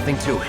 nothing to it.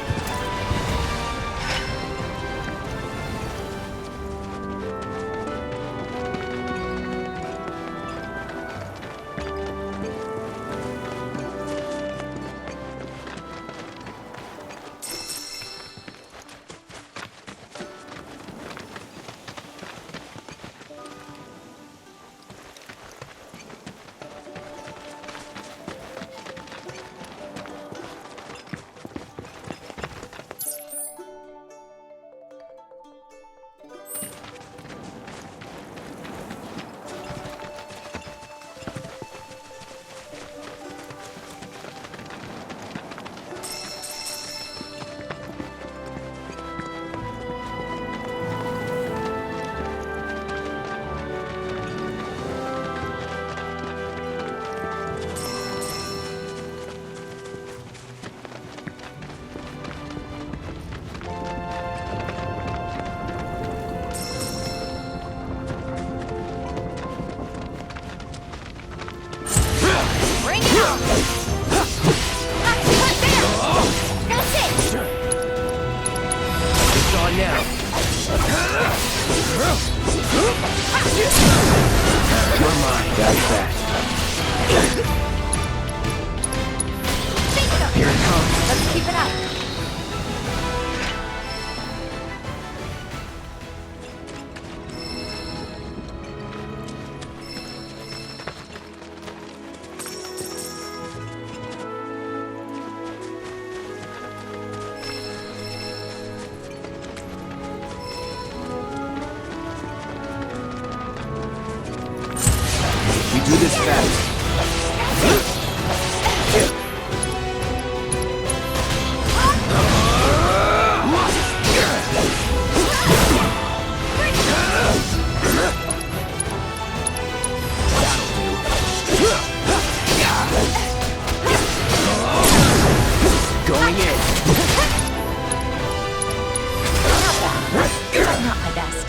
Do this fast. Going in. Not my best.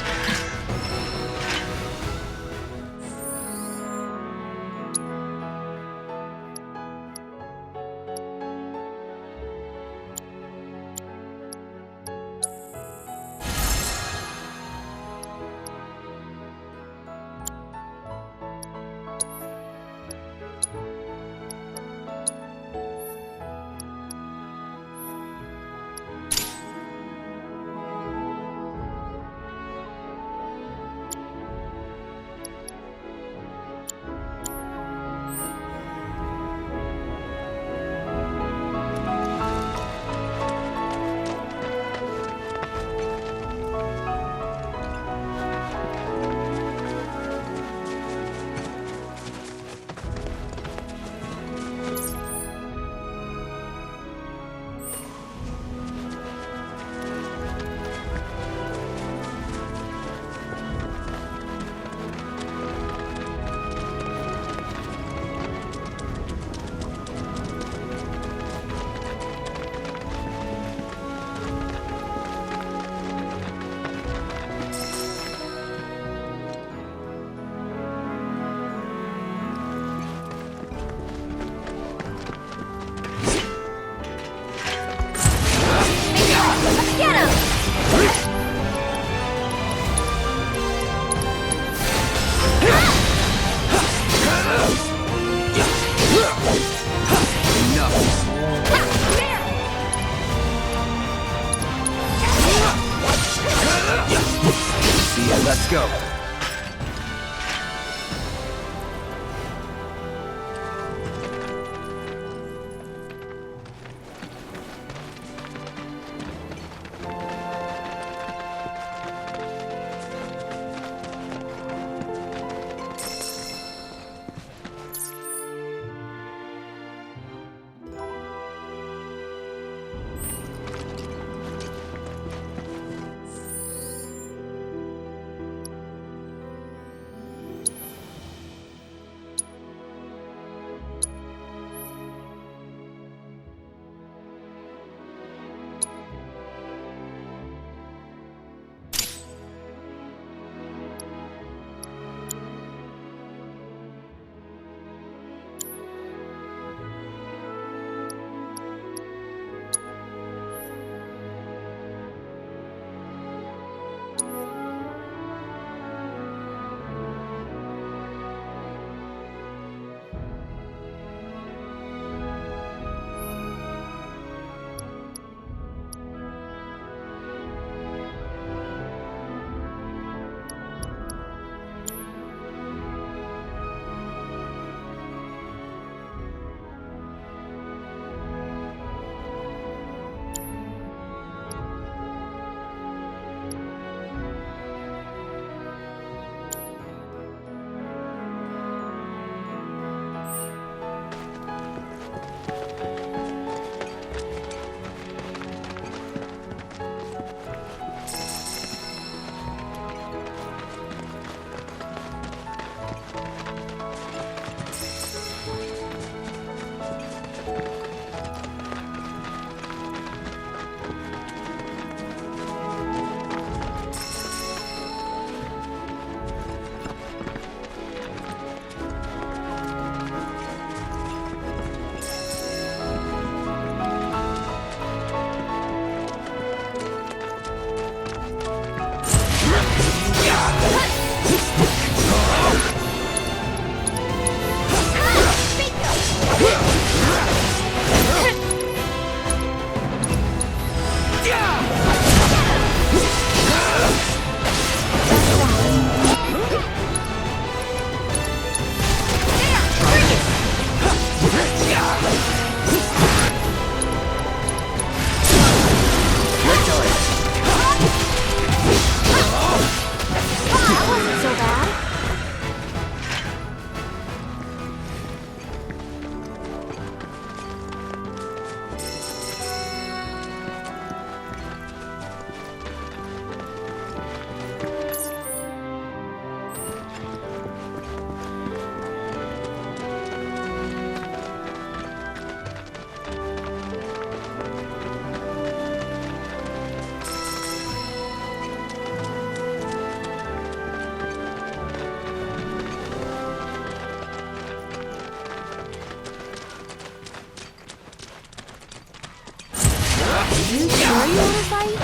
You sure you want to fight?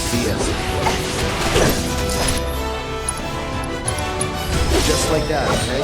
See ya. Just like that, okay?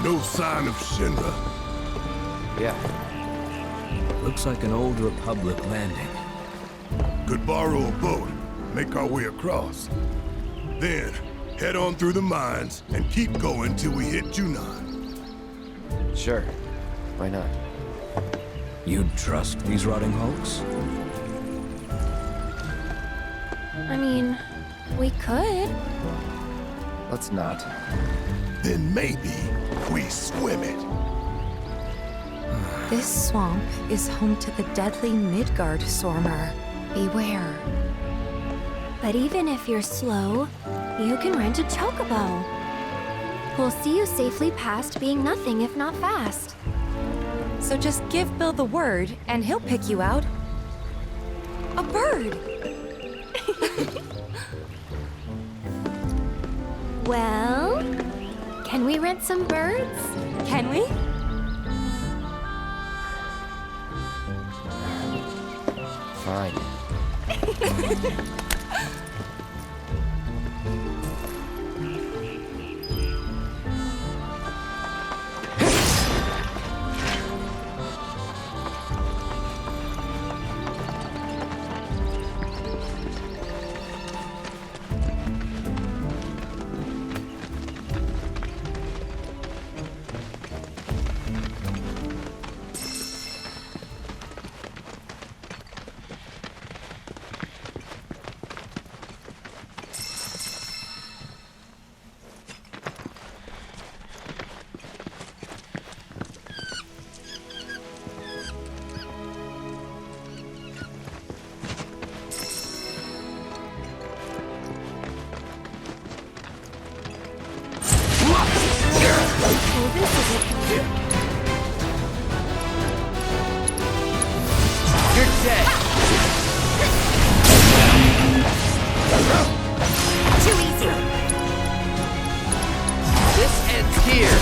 No sign of Shinra. Yeah. Looks like an old Republic landing. Could borrow a boat, make our way across. Then, head on through the mines and keep going till we hit Junon. Sure. Why not? You'd trust these rotting hulks? I mean, we could. Let's not. Then maybe we swim it. This swamp is home to the deadly Midgard Sormer. Beware. But even if you're slow, you can rent a chocobo. We'll see you safely past being nothing if not fast. So just give Bill the word, and he'll pick you out. A bird! Well, can we rent some birds? Can we? Fine. You're dead! Too easy! This ends here!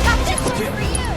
Got this one for you!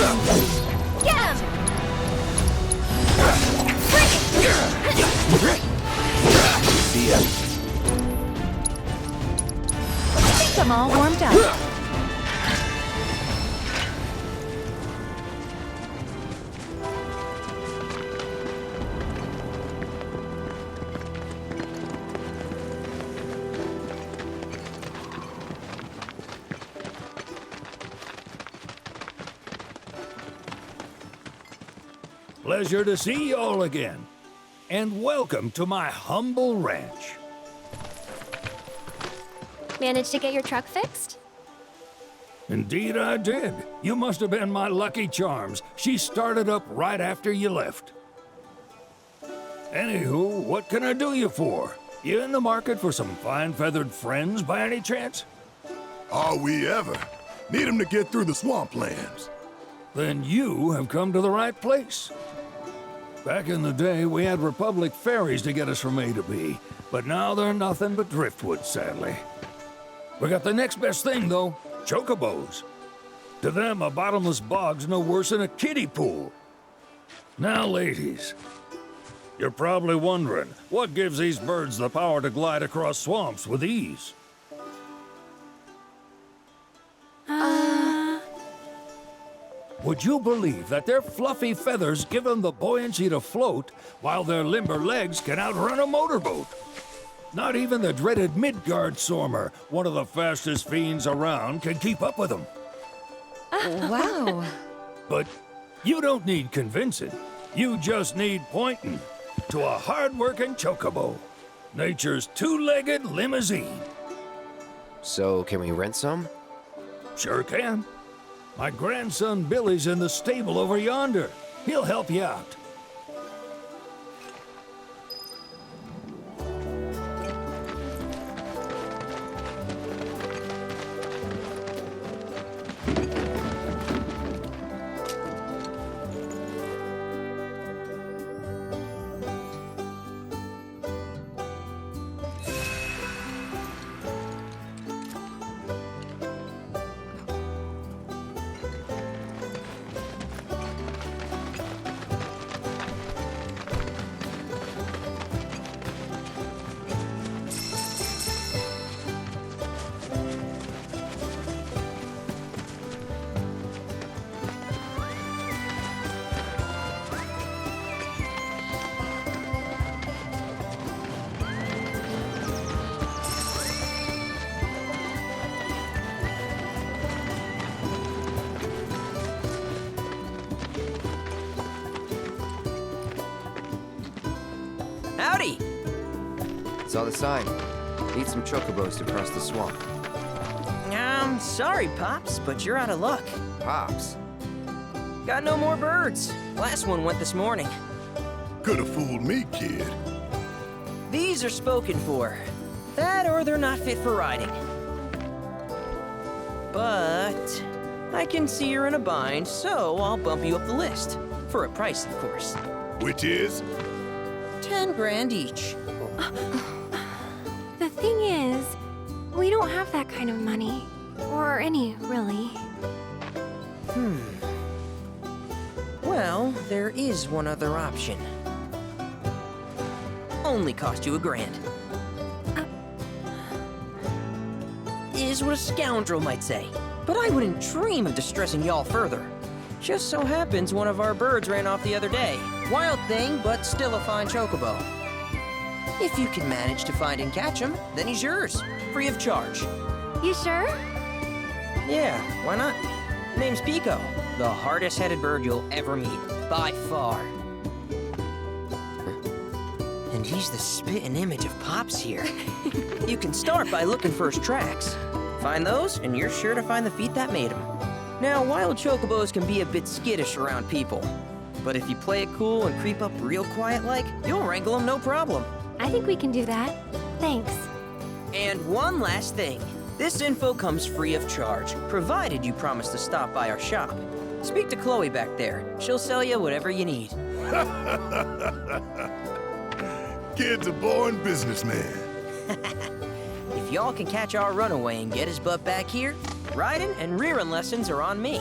Get him! See ya. I think I'm all warmed up. Pleasure to see y'all again. And welcome to my humble ranch. Managed to get your truck fixed? Indeed I did. You must have been my lucky charms. She started up right after you left. Anywho, what can I do you for? You in the market for some fine-feathered friends by any chance? Are we ever? Need 'em to get through the swamplands. Then you have come to the right place. Back in the day, we had Republic ferries to get us from A to B, but now they're nothing but driftwood, sadly. We got the next best thing, though, chocobos. To them, a bottomless bog's no worse than a kiddie pool. Now, ladies, you're probably wondering, what gives these birds the power to glide across swamps with ease? Would you believe that their fluffy feathers give them the buoyancy to float, while their limber legs can outrun a motorboat? Not even the dreaded Midgard Sormer, one of the fastest fiends around, can keep up with them. Wow. But you don't need convincing. You just need pointing to a hard-working chocobo. Nature's two-legged limousine. So, can we rent some? Sure can. My grandson Billy's in the stable over yonder. He'll help you out. Howdy! Saw the sign. Need some chocobos to cross the swamp. Sorry, Pops, but you're out of luck. Pops. Got no more birds. Last one went this morning. Could've fooled me, kid. These are spoken for. That or they're not fit for riding. But I can see you're in a bind, so I'll bump you up the list. For a price, of course. Which is? 10 grand each. The thing is, we don't have that kind of money. Or any, really. Well, there is one other option. Only cost you $1,000. Is what a scoundrel might say. But I wouldn't dream of distressing y'all further. Just so happens one of our birds ran off the other day. Wild thing, but still a fine chocobo. If you can manage to find and catch him, then he's yours, free of charge. You sure? Yeah, why not? Name's Pico, the hardest-headed bird you'll ever meet, by far. And he's the spitting image of Pops here. You can start by looking for his tracks. Find those, and you're sure to find the feet that made him. Now, wild chocobos can be a bit skittish around people. But if you play it cool and creep up real quiet-like, you'll wrangle them no problem. I think we can do that. Thanks. And one last thing. This info comes free of charge, provided you promise to stop by our shop. Speak to Chloe back there. She'll sell you whatever you need. Kid's a born businessman. If y'all can catch our runaway and get his butt back here, riding and rearing lessons are on me.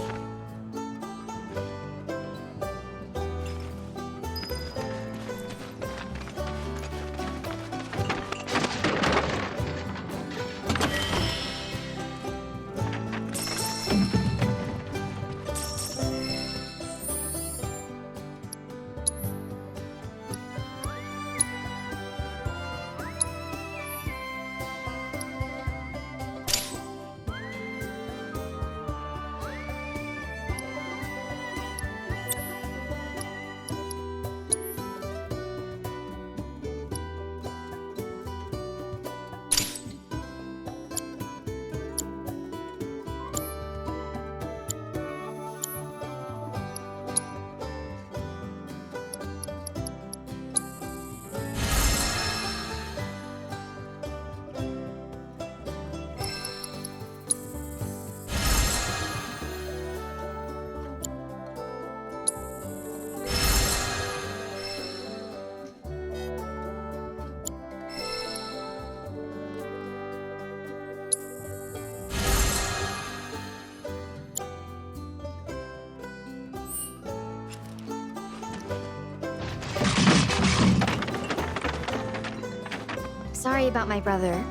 worry about my brother.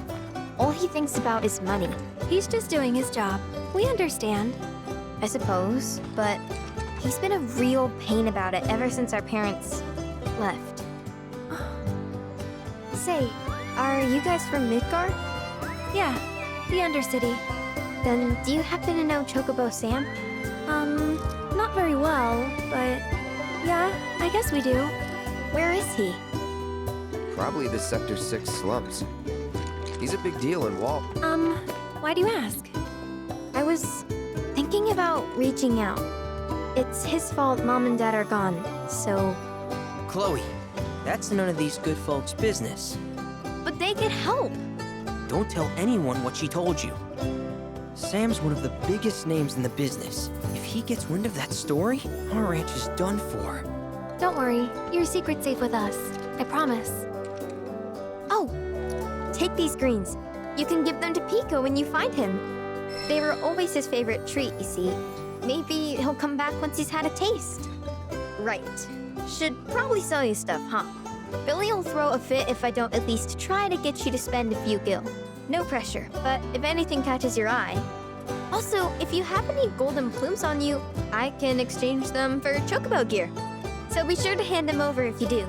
All he thinks about is money. He's just doing his job. We understand. I suppose, but he's been a real pain about it ever since our parents left. Say, are you guys from Midgard? Yeah, the Undercity. Then do you happen to know Chocobo Sam? Not very well, but yeah, I guess we do. Where is he? Probably the Sector 6 slums. He's a big deal in Wall. Why do you ask? I was thinking about reaching out. It's his fault Mom and Dad are gone, so... Chloe, that's none of these good folks' business. But they could help! Don't tell anyone what she told you. Sam's one of the biggest names in the business. If he gets wind of that story, our ranch is done for. Don't worry, your secret's safe with us. I promise. Oh! Take these greens. You can give them to Pico when you find him. They were always his favorite treat, you see. Maybe he'll come back once he's had a taste. Right. Should probably sell you stuff, huh? Billy will throw a fit if I don't at least try to get you to spend a few gil. No pressure, but if anything catches your eye. Also, if you have any golden plumes on you, I can exchange them for chocobo gear. So be sure to hand them over if you do.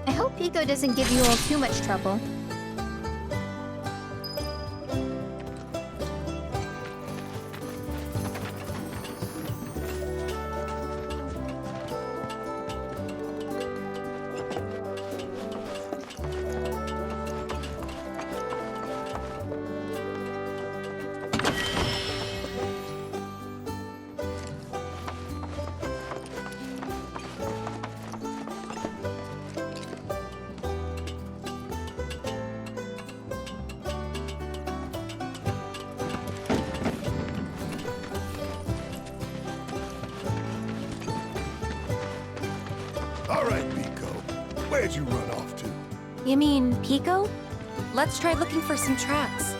I hope Pico doesn't give you all too much trouble. All right, Pico. Where'd you run off to? You mean Pico? Let's try looking for some tracks.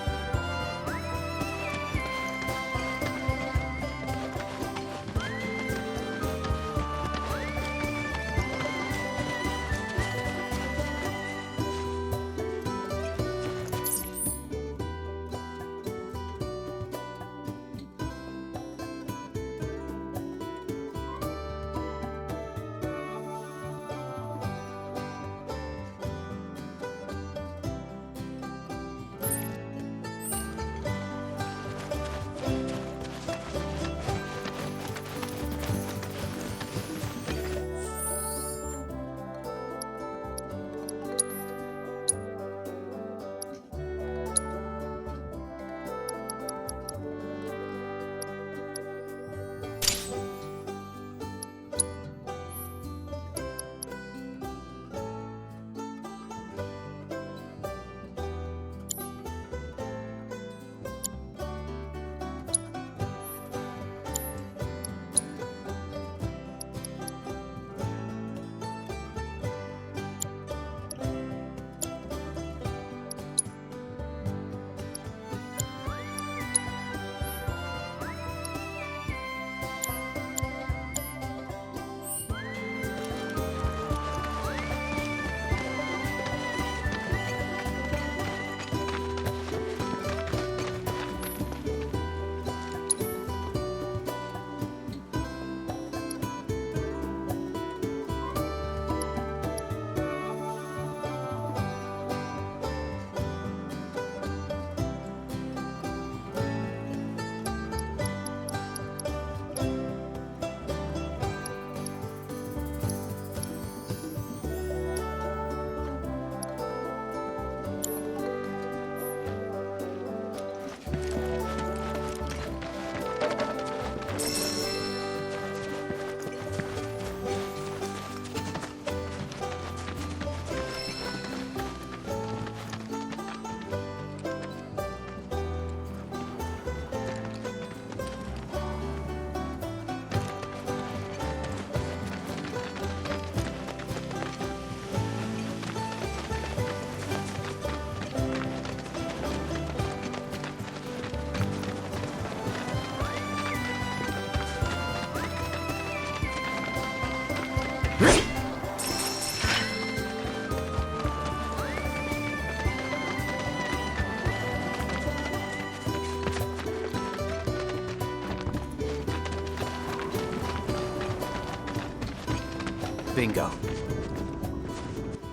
Bingo.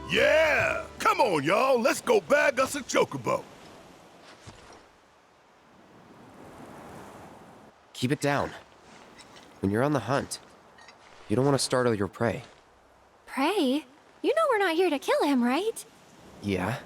Yeah! Come on, y'all. Let's go bag us a chocobo. Keep it down. When you're on the hunt, you don't want to startle your prey. Pray? You know we're not here to kill him, right? Yeah?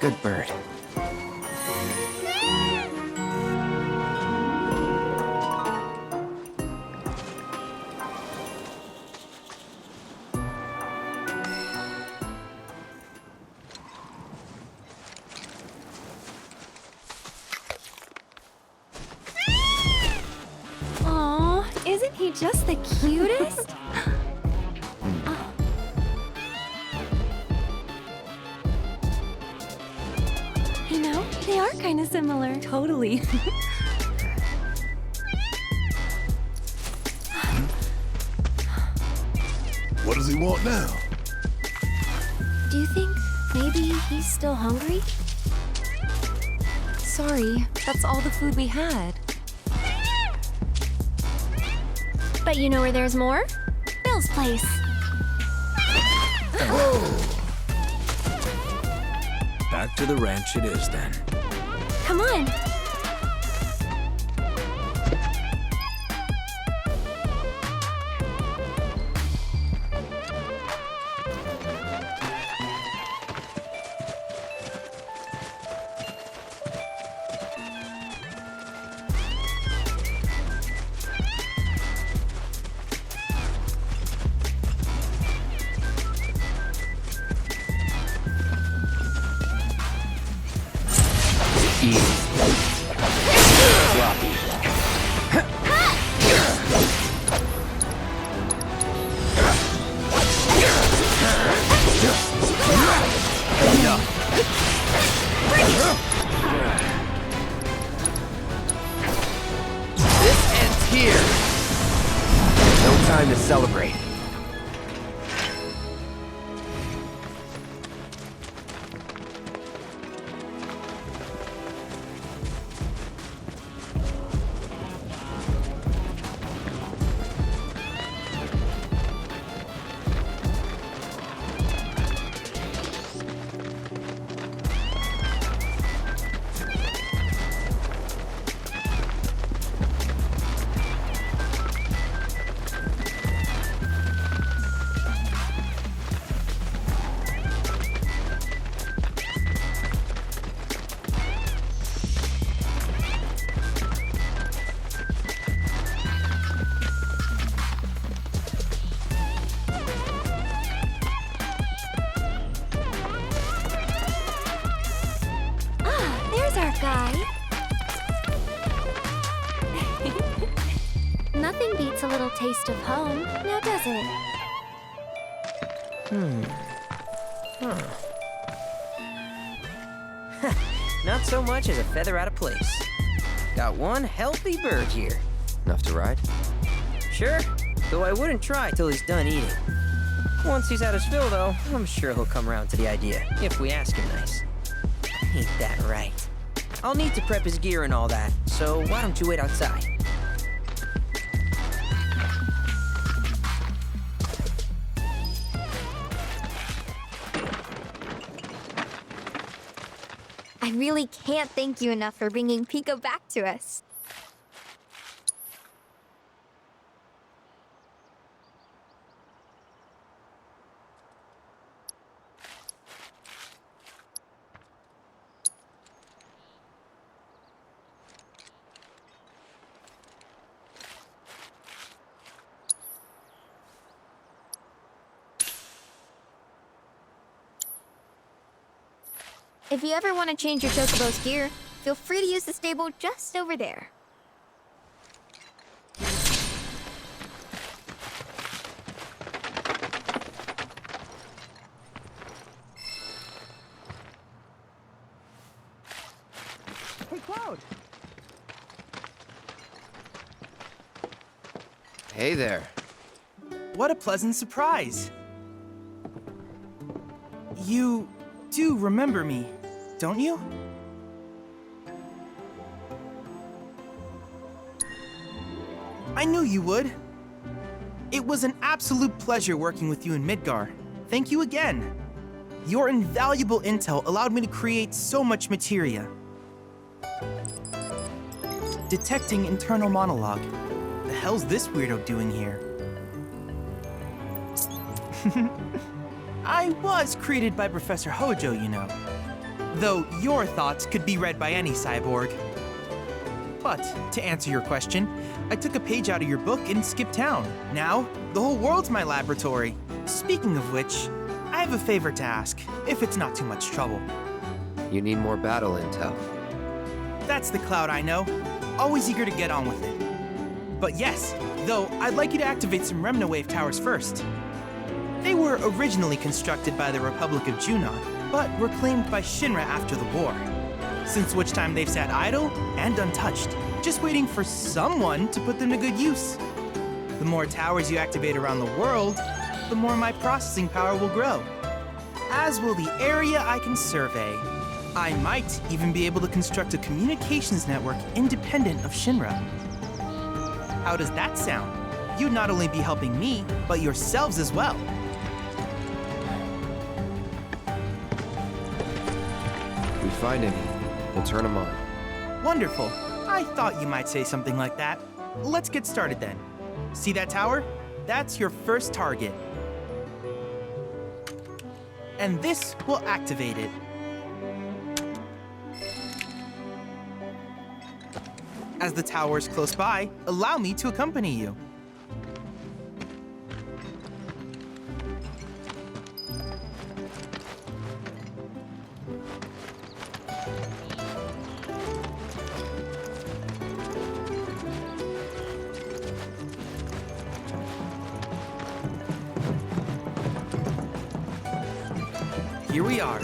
Good bird. Aw, isn't he just the cutest? You know, they are kind of similar. Totally. What does he want now? Do you think maybe he's still hungry? Sorry, that's all the food we had. But you know where there's more? Bill's place. Back to the ranch it is then. Come on. This ends here. No time to celebrate. Nothing beats a little taste of home, now does it? Not so much as a feather out of place. Got one healthy bird here. Enough to ride? Sure, though I wouldn't try till he's done eating. Once he's had his fill, though, I'm sure he'll come around to the idea, if we ask him nice. Ain't that right? I'll need to prep his gear and all that, so why don't you wait outside? I really can't thank you enough for bringing Pico back to us. If you ever want to change your Chocobo's gear, feel free to use the stable just over there. Hey, Cloud! Hey there. What a pleasant surprise! You do remember me, don't you? I knew you would. It was an absolute pleasure working with you in Midgar. Thank you again. Your invaluable intel allowed me to create so much materia. Detecting internal monologue. The hell's this weirdo doing here? I was created by Professor Hojo, you know. Though your thoughts could be read by any cyborg. But, to answer your question, I took a page out of your book and skipped town. Now, the whole world's my laboratory. Speaking of which, I have a favor to ask, if it's not too much trouble. You need more battle intel. That's the Cloud I know. Always eager to get on with it. But yes, though, I'd like you to activate some Remna Wave towers first. They were originally constructed by the Republic of Junon, but were claimed by Shinra after the war. Since which time they've sat idle and untouched, just waiting for someone to put them to good use. The more towers you activate around the world, the more my processing power will grow. As will the area I can survey. I might even be able to construct a communications network independent of Shinra. How does that sound? You'd not only be helping me, but yourselves as well. We find any, we'll turn them on. Wonderful. I thought you might say something like that. Let's get started then. See that tower? That's your first target. And this will activate it. As the tower is close by, allow me to accompany you. Here we are.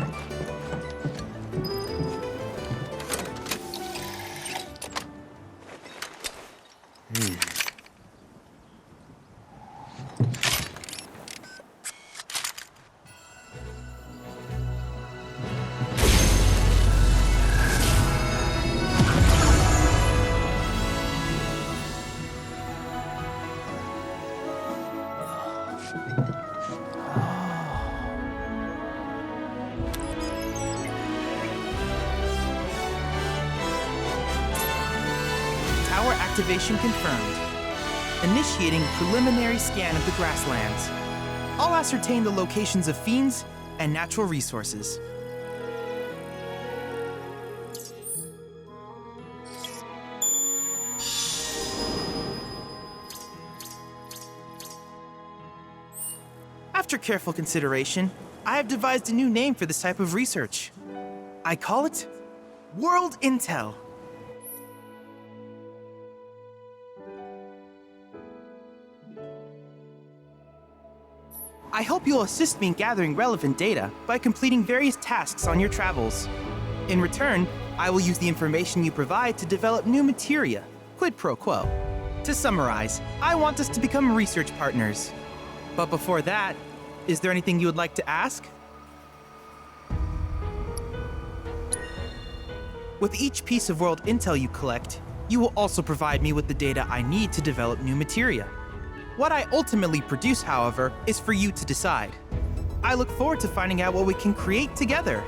Tower activation confirmed. Initiating preliminary scan of the grasslands. I'll ascertain the locations of fiends and natural resources. After careful consideration, I have devised a new name for this type of research. I call it World Intel. I hope you'll assist me in gathering relevant data by completing various tasks on your travels. In return, I will use the information you provide to develop new materia, quid pro quo. To summarize, I want us to become research partners. But before that, is there anything you would like to ask? With each piece of world intel you collect, you will also provide me with the data I need to develop new materia. What I ultimately produce, however, is for you to decide. I look forward to finding out what we can create together.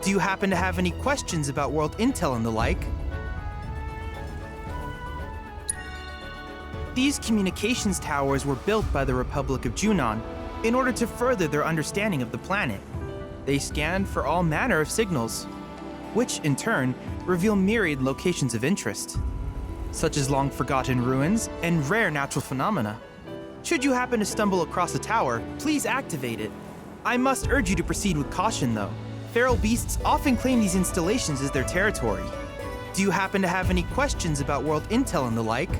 Do you happen to have any questions about world intel and the like? These communications towers were built by the Republic of Junon in order to further their understanding of the planet. They scanned for all manner of signals, which in turn reveal myriad locations of interest, such as long-forgotten ruins and rare natural phenomena. Should you happen to stumble across a tower, please activate it. I must urge you to proceed with caution, though. Feral beasts often claim these installations as their territory. Do you happen to have any questions about world intel and the like?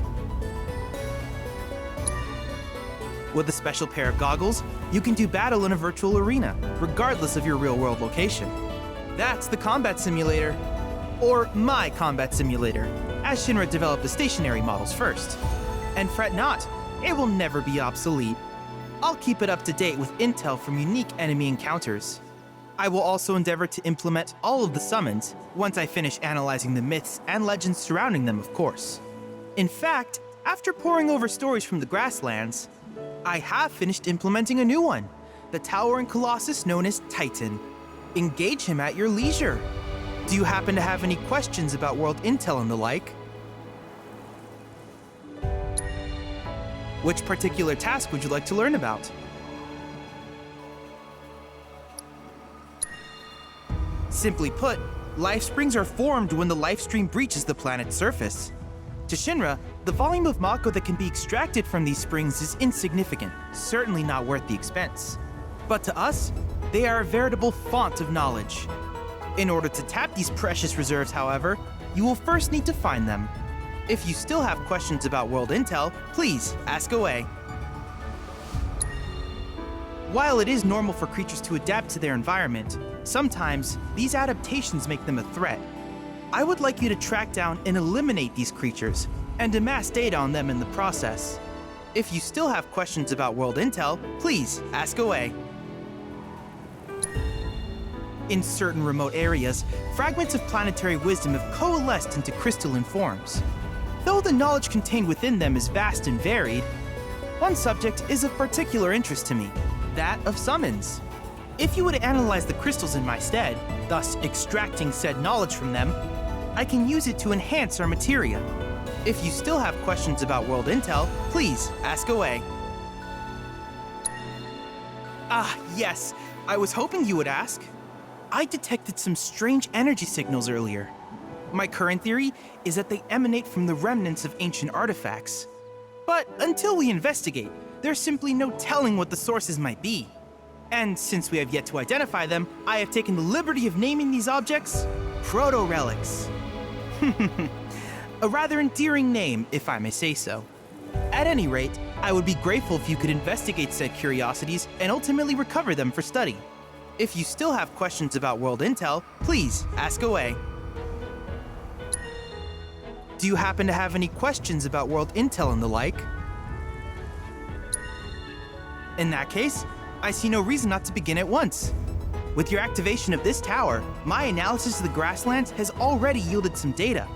With a special pair of goggles, you can do battle in a virtual arena, regardless of your real-world location. That's the combat simulator. Or my combat simulator, as Shinra developed the stationary models first. And fret not, it will never be obsolete. I'll keep it up to date with intel from unique enemy encounters. I will also endeavor to implement all of the summons once I finish analyzing the myths and legends surrounding them, of course. In fact, after poring over stories from the grasslands, I have finished implementing a new one, the towering colossus known as Titan. Engage him at your leisure. Do you happen to have any questions about world intel and the like? Which particular task would you like to learn about? Simply put, life springs are formed when the life stream breaches the planet's surface. To Shinra, the volume of Mako that can be extracted from these springs is insignificant, certainly not worth the expense. But to us, they are a veritable font of knowledge. In order to tap these precious reserves, however, you will first need to find them. If you still have questions about world intel, please ask away. While it is normal for creatures to adapt to their environment, sometimes these adaptations make them a threat. I would like you to track down and eliminate these creatures, and amass data on them in the process. If you still have questions about world intel, please ask away. In certain remote areas, fragments of planetary wisdom have coalesced into crystalline forms. Though the knowledge contained within them is vast and varied, one subject is of particular interest to me, that of summons. If you would analyze the crystals in my stead, thus extracting said knowledge from them, I can use it to enhance our materia. If you still have questions about world intel, please ask away. Ah, yes, I was hoping you would ask. I detected some strange energy signals earlier. My current theory is that they emanate from the remnants of ancient artifacts. But until we investigate, there's simply no telling what the sources might be. And since we have yet to identify them, I have taken the liberty of naming these objects proto-relics. A rather endearing name, if I may say so. At any rate, I would be grateful if you could investigate said curiosities and ultimately recover them for study. If you still have questions about world intel, please ask away. Do you happen to have any questions about world intel and the like? In that case, I see no reason not to begin at once. With your activation of this tower, my analysis of the grasslands has already yielded some data.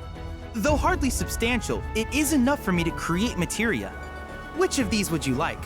Though hardly substantial, it is enough for me to create materia. Which of these would you like?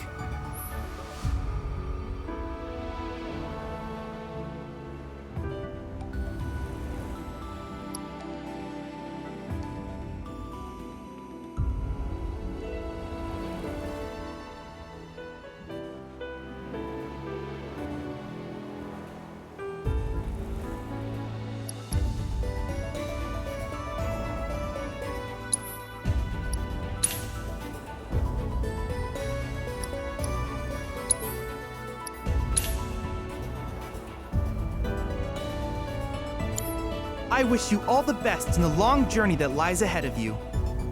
I wish you all the best in the long journey that lies ahead of you.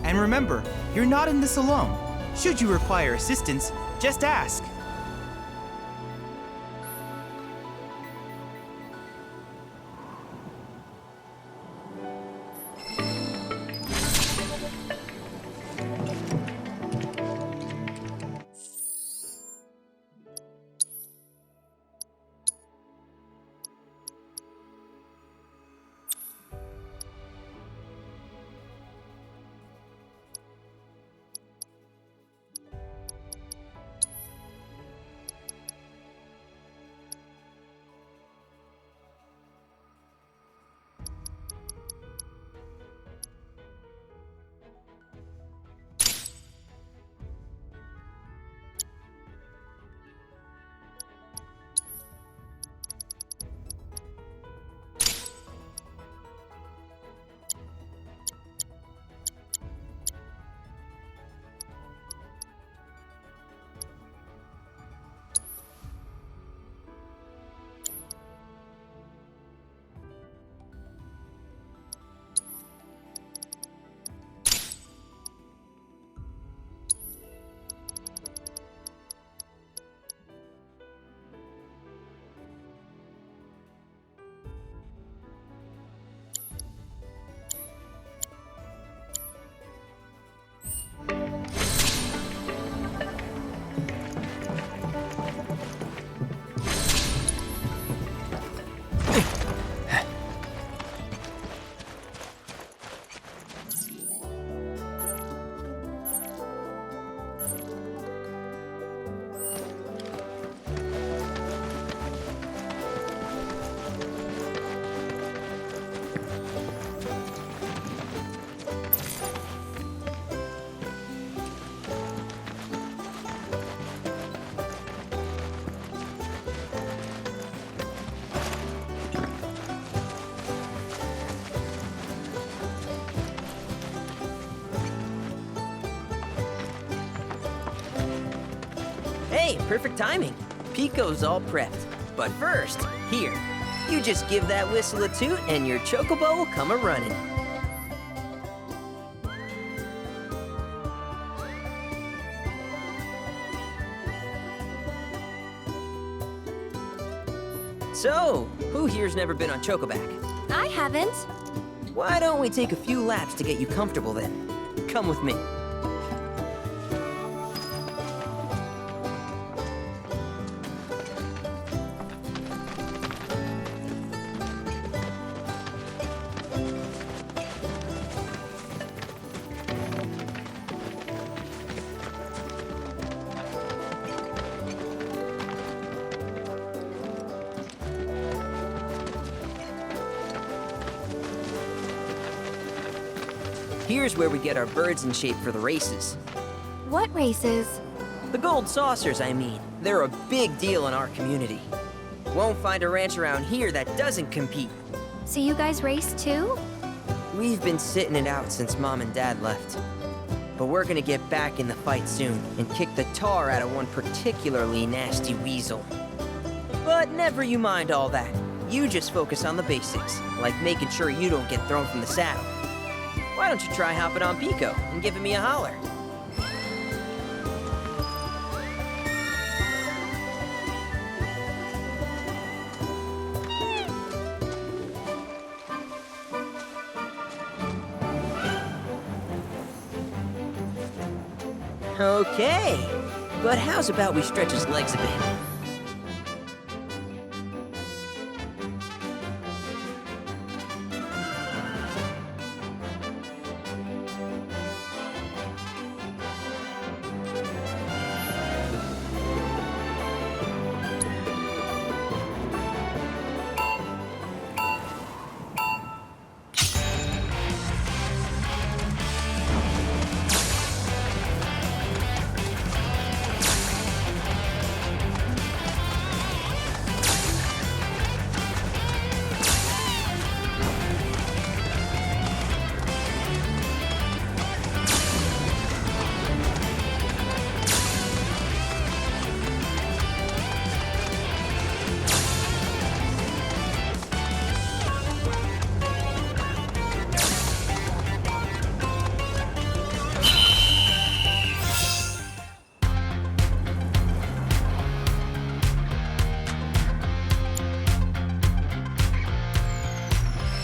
And remember, you're not in this alone. Should you require assistance, just ask. Hey, perfect timing. Pico's all prepped. But first, here, you just give that whistle a toot and your chocobo will come a-running. So, who here's never been on Chocoback? I haven't. Why don't we take a few laps to get you comfortable then? Come with me. Here's where we get our birds in shape for the races. What races? The gold saucers, I mean. They're a big deal in our community. Won't find a ranch around here that doesn't compete. So you guys race too? We've been sitting it out since Mom and Dad left. But we're gonna get back in the fight soon and kick the tar out of one particularly nasty weasel. But never you mind all that. You just focus on the basics, like making sure you don't get thrown from the saddle. Why don't you try hopping on Pico and giving me a holler? Okay, but how's about we stretch his legs a bit?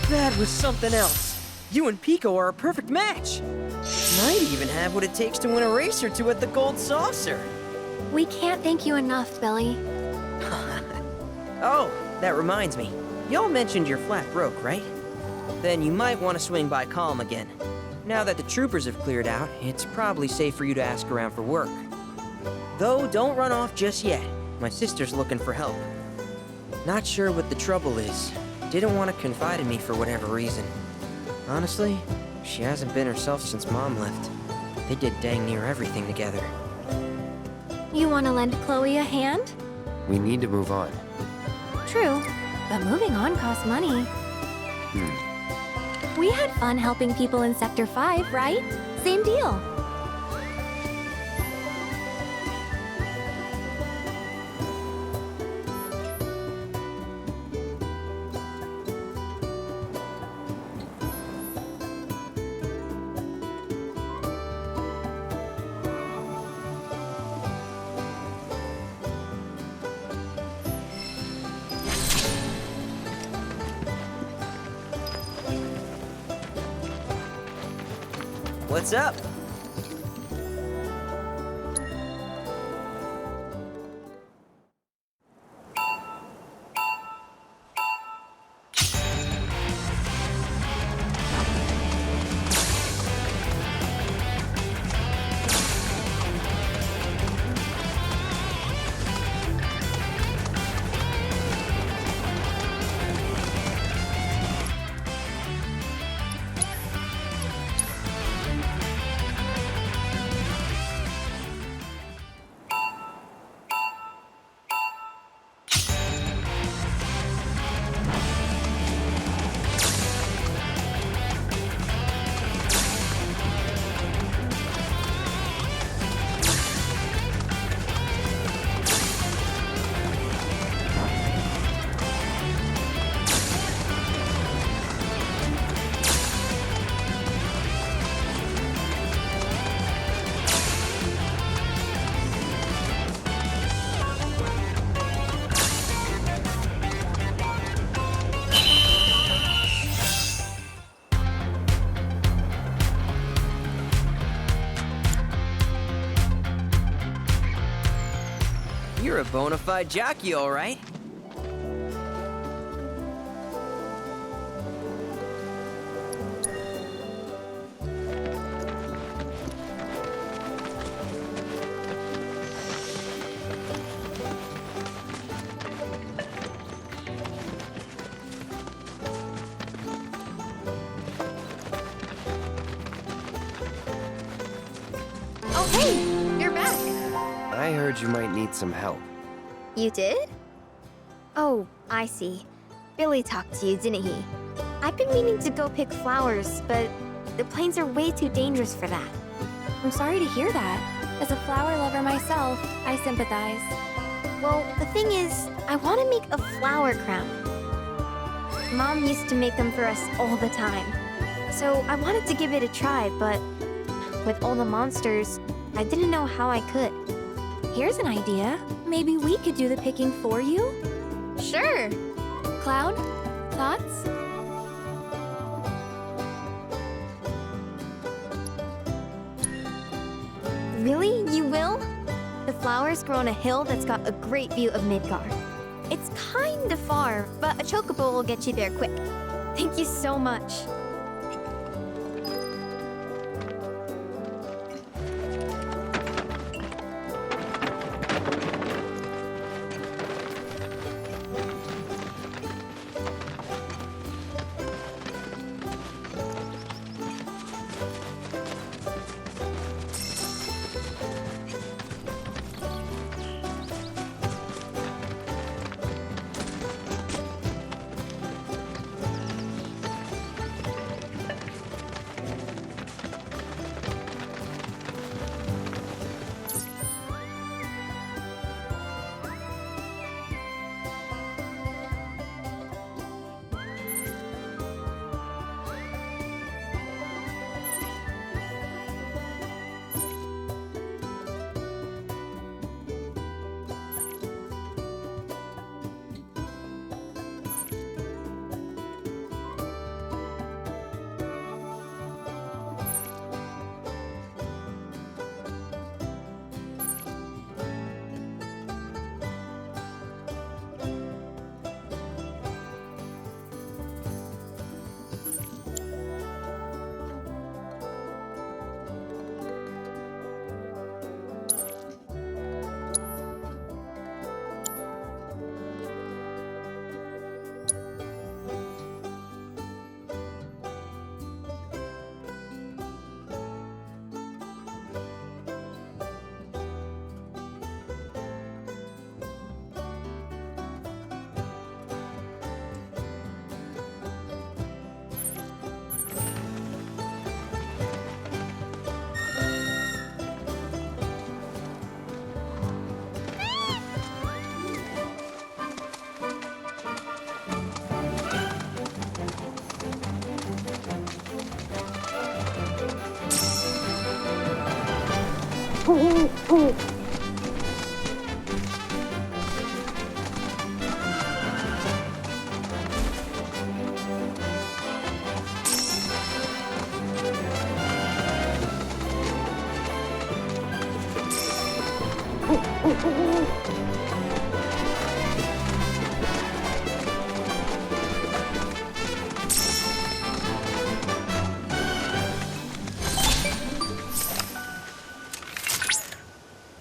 That was something else. You and Pico are a perfect match. Might even have what it takes to win a race or two at the Gold Saucer. We can't thank you enough, Billy. Oh, that reminds me. Y'all mentioned your flat broke, right? Then you might want to swing by Calm again. Now that the troopers have cleared out, it's probably safe for you to ask around for work. Though, don't run off just yet. My sister's looking for help. Not sure what the trouble is. Didn't want to confide in me for whatever reason. Honestly, she hasn't been herself since Mom left. They did dang near everything together. You want to lend Chloe a hand? We need to move on. True, but moving on costs money. We had fun helping people in Sector 5, right? Same deal. What's up? You're a bona fide jockey, all right. Oh, hey! You're back! I heard you might need some help. You did? Oh, I see. Billy talked to you, didn't he? I've been meaning to go pick flowers, but the plains are way too dangerous for that. I'm sorry to hear that. As a flower lover myself, I sympathize. Well, the thing is, I want to make a flower crown. Mom used to make them for us all the time. So I wanted to give it a try, but with all the monsters, I didn't know how I could. Here's an idea. Maybe we could do the picking for you? Sure! Cloud? Thoughts? Really? You will? The flowers grow on a hill that's got a great view of Midgard. It's kinda far, but a chocobo will get you there quick. Thank you so much.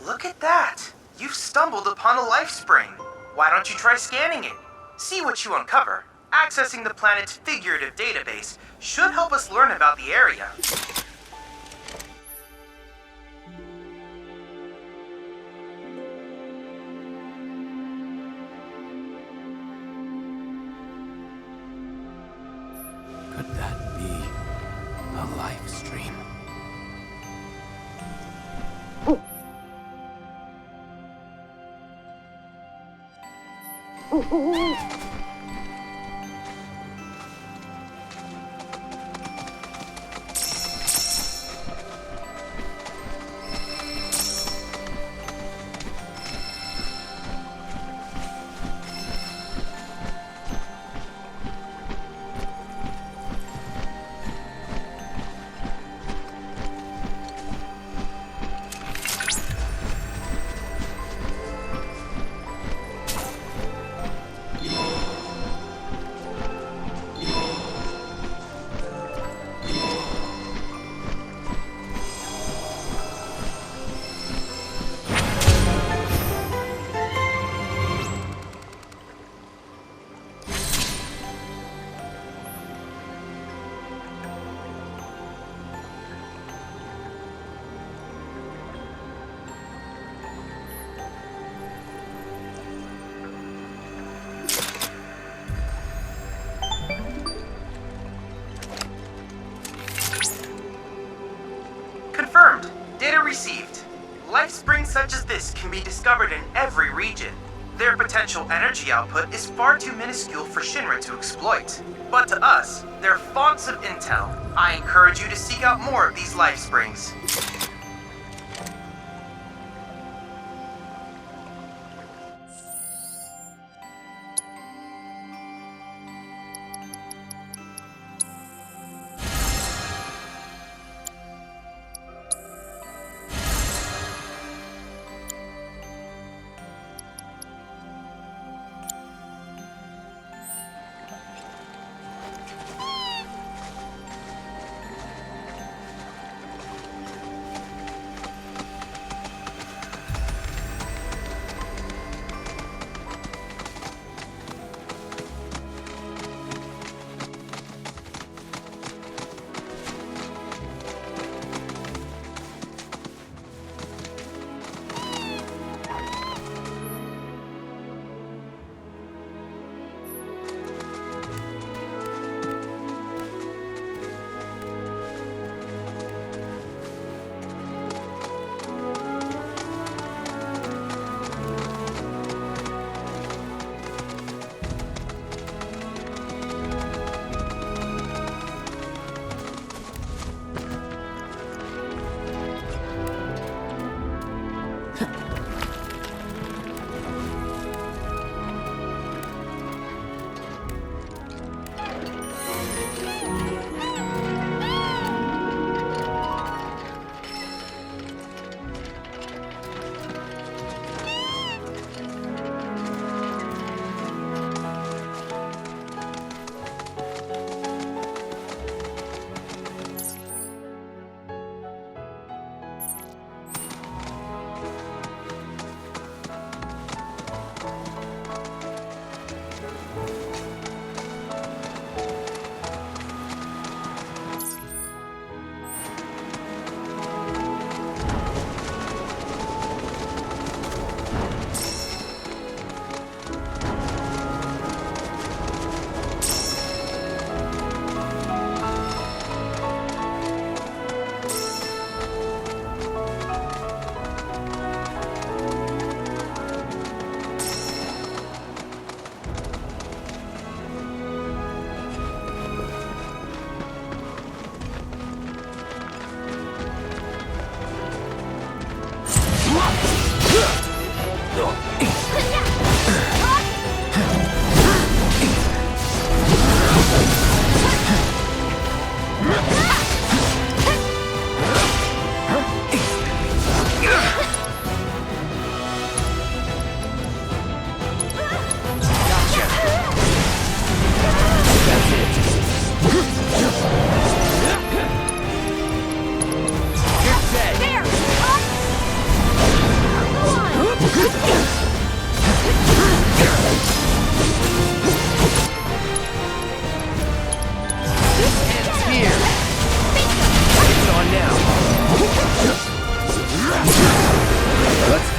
Look at that! You've stumbled upon a life spring. Why don't you try scanning it? See what you uncover. Accessing the planet's figurative database should help us learn about the area. Could that be a life stream? Confirmed. Data received. Life springs such as this can be discovered in every region. Their potential energy output is far too minuscule for Shinra to exploit. But to us, they're fonts of intel. I encourage you to seek out more of these life springs.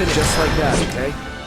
Just like that, okay?